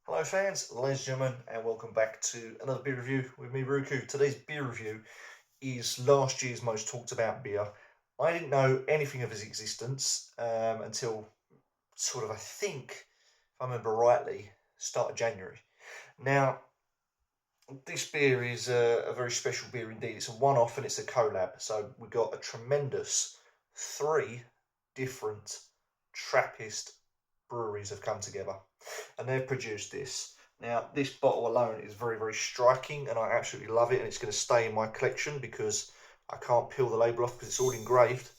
Hello fans, ladies and gentlemen, and welcome back to another beer review with me, Ruku. Today's beer review is last year's most talked about beer. I didn't know anything of its existence until I think, if I remember rightly, start of January. Now, this beer is a very special beer indeed. It's a one-off and it's a collab. So we've got a tremendous 3 different Trappist breweries have come together and they've produced this. Now, this bottle alone is very, very striking and I absolutely love it, and it's going to stay in my collection because I can't peel the label off because it's all engraved,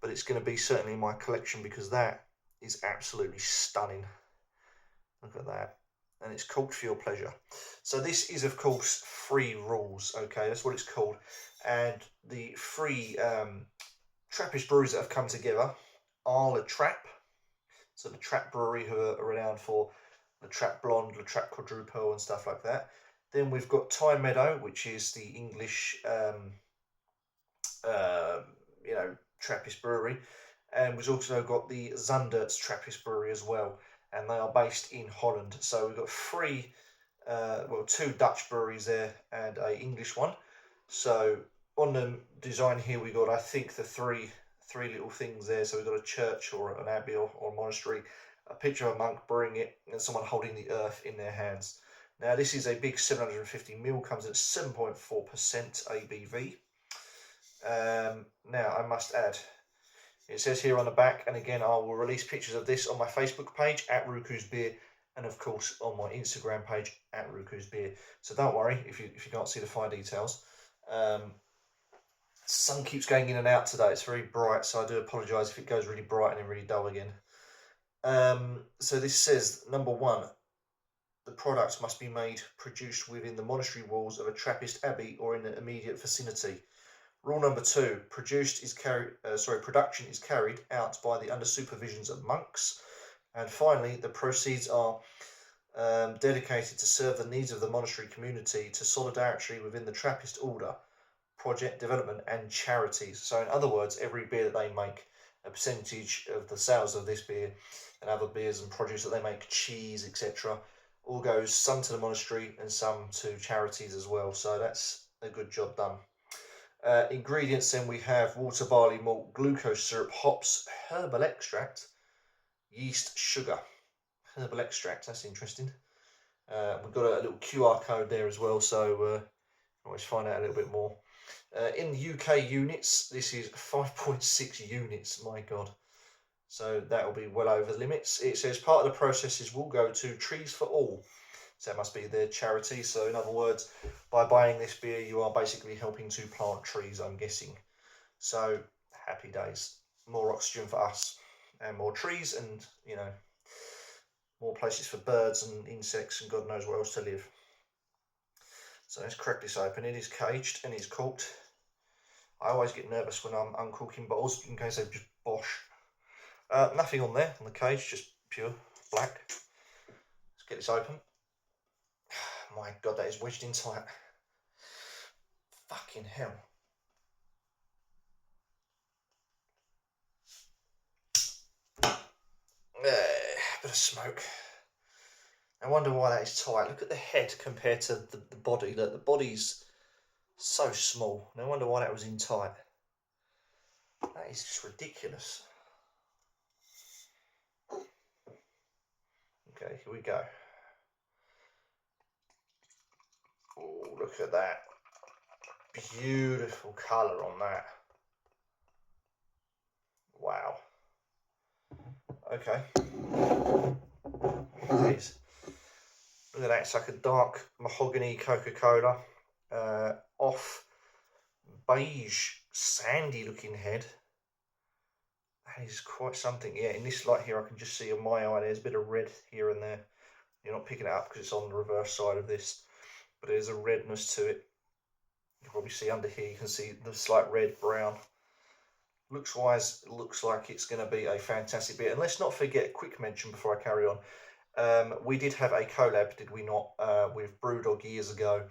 but it's going to be certainly in my collection because that is absolutely stunning. Look at that. And it's called For Your Pleasure. So this is, of course, Free Rules, okay? That's what it's called. And the three Trappist breweries that have come together are the Trapp. So the Trapp Brewery, who are renowned for the Trapp Blonde, the Trapp Quadruple and stuff like that. Then we've got Time Meadow, which is the English, Trappist brewery. And we've also got the Zundert's Trappist brewery as well. And they are based in Holland. So we've got two Dutch breweries there and a English one. So on the design here, we got, I think, the three little things there. So we've got a church or an abbey or a monastery, a picture of a monk brewing it, and someone holding the earth in their hands. Now this is a big 750ml, comes at 7.4% ABV. Now I must add, it says here on the back, and again I will release pictures of this on my Facebook page at Ruku's Beer, and of course on my Instagram page at Ruku's Beer. So don't worry if you can't see the fine details. Sun keeps going in and out today. It's very bright, so I do apologise if it goes really bright and then really dull again. So this says, number 1, the products must be produced within the monastery walls of a Trappist abbey or in the immediate vicinity. Rule number 2, production is carried out by the under supervisions of monks. And finally, the proceeds are dedicated to serve the needs of the monastery community, to solidarity within the Trappist order, project development and charities. So in other words, every beer that they make, a percentage of the sales of this beer and other beers and produce that they make, cheese, etc., all goes some to the monastery and some to charities as well. So that's a good job done. Ingredients then, we have water, barley malt, glucose syrup, hops, herbal extract, yeast, sugar. Herbal extract, that's interesting. We've got a little QR code there as well, so always find out a little bit more. In UK units, this is 5.6 units, my God. So that will be well over the limits. It says part of the processes will go to Trees for All. So that must be their charity. So in other words, by buying this beer, you are basically helping to plant trees, I'm guessing. So happy days. More oxygen for us and more trees and, more places for birds and insects and God knows where else to live. So let's crack this open. It is caged and it's corked. I always get nervous when I'm uncorking bottles in case they just bosh. Nothing on there on the cage, just pure black. Let's get this open. My God, that is wedged in tight. Fucking hell. Bit of smoke. I wonder why that is tight. Look at the head compared to the body. The body's so small. No wonder why that was in tight. That is just ridiculous. Okay, here we go. Oh, look at that. Beautiful colour on that. Wow. Okay. It is. Look at that, it's like a dark mahogany Coca-Cola. Off beige, sandy looking head. That is quite something. Yeah, in this light here, I can just see on my eye, there's a bit of red here and there. You're not picking it up because it's on the reverse side of this, but there's a redness to it. You can probably see under here, you can see the slight red, brown. Looks wise, it looks like it's going to be a fantastic beer. And let's not forget, a quick mention before I carry on. We did have a collab, did we not, with Brewdog years ago,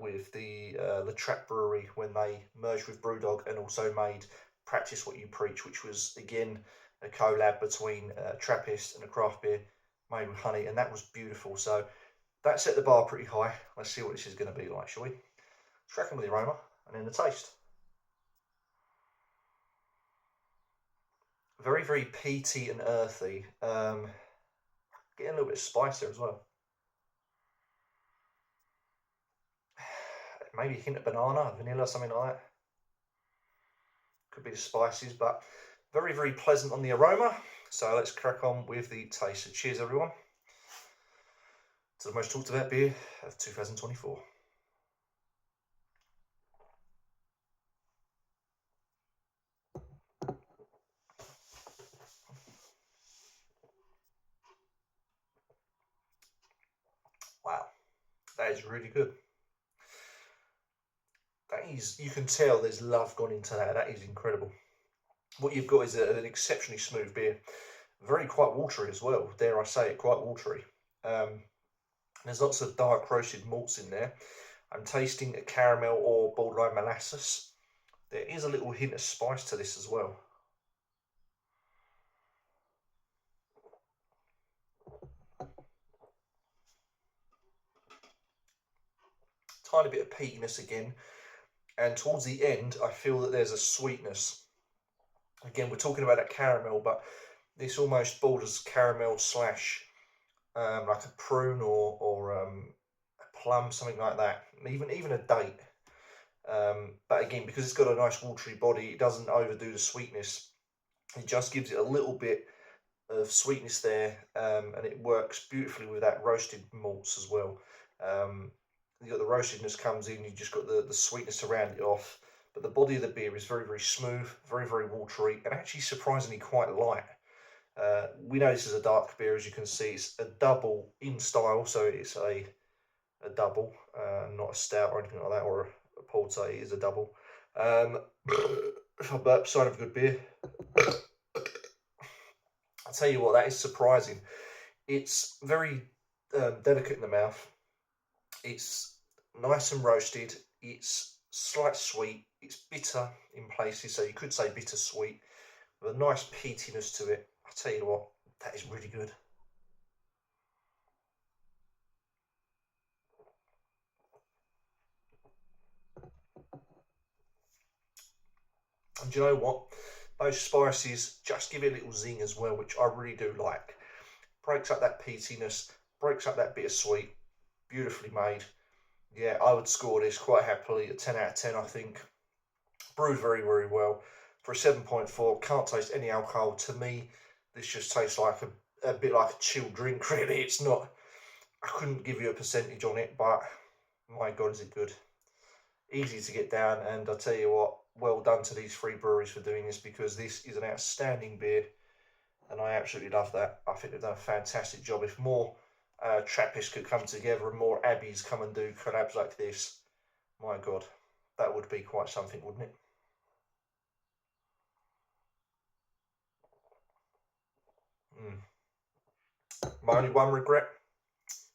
with the Trapp Brewery when they merged with Brewdog and also made Practice What You Preach, which was again a collab between Trappist and a craft beer made with honey, and that was beautiful. So that set the bar pretty high. Let's see what this is going to be like, shall we? Let's crack on with the aroma and then the taste. Very, very peaty and earthy. Getting a little bit spicier as well. Maybe a hint of banana, vanilla, something like that. Could be the spices, but very, very pleasant on the aroma. So let's crack on with the taste. So cheers, everyone, to the most talked about beer of 2024. Wow, that is really good. That is, you can tell there's love gone into that. That is incredible. What you've got is an exceptionally smooth beer. Very quite watery as well, dare I say it, quite watery. There's lots of dark roasted malts in there. I'm tasting a caramel or borderline molasses. There is a little hint of spice to this as well. Tiny bit of peatiness again. And towards the end, I feel that there's a sweetness. Again, we're talking about that caramel, but this almost borders caramel slash like a prune or a plum, something like that. Even a date. But again, because it's got a nice watery body, it doesn't overdo the sweetness. It just gives it a little bit of sweetness there, and it works beautifully with that roasted malts as well. You got the roastedness comes in, you just got the sweetness to round it off. But the body of the beer is very, very smooth, very, very watery, and actually surprisingly quite light. We know this is a dark beer, as you can see. It's a double in style, so it's a double, not a stout or anything like that, or a porter. It is a double. If I burp, sign of a good beer. I'll tell you what, that is surprising. It's very delicate in the mouth. It's nice and roasted. It's slight sweet. It's bitter in places, so you could say bittersweet, with a nice peatiness to it. I'll tell you what, that is really good. And do you know what? Those spices just give it a little zing as well, which I really do like. Breaks up that peatiness, breaks up that bittersweet. Beautifully made. Yeah, I would score this quite happily a 10 out of 10, I think. Brewed very, very well. For a 7.4, can't taste any alcohol. To me, this just tastes like a bit like a chilled drink, really. It's not, I couldn't give you a percentage on it, but my God, is it good. Easy to get down, and I'll tell you what, well done to these three breweries for doing this, because this is an outstanding beer, and I absolutely love that. I think they've done a fantastic job. If more Trappists could come together and more Abbeys come and do collabs like this, my God, that would be quite something, wouldn't it? My only one regret,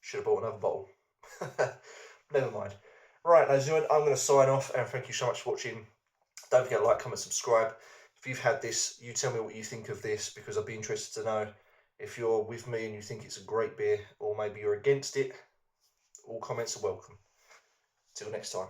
should have bought another bottle. Never mind. Right, ladies and gentlemen, I'm going to sign off, and thank you so much for watching. Don't forget to like, comment, subscribe. If you've had this, you tell me what you think of this, because I'd be interested to know if you're with me and you think it's a great beer, or maybe you're against it. All comments are welcome. Till next time.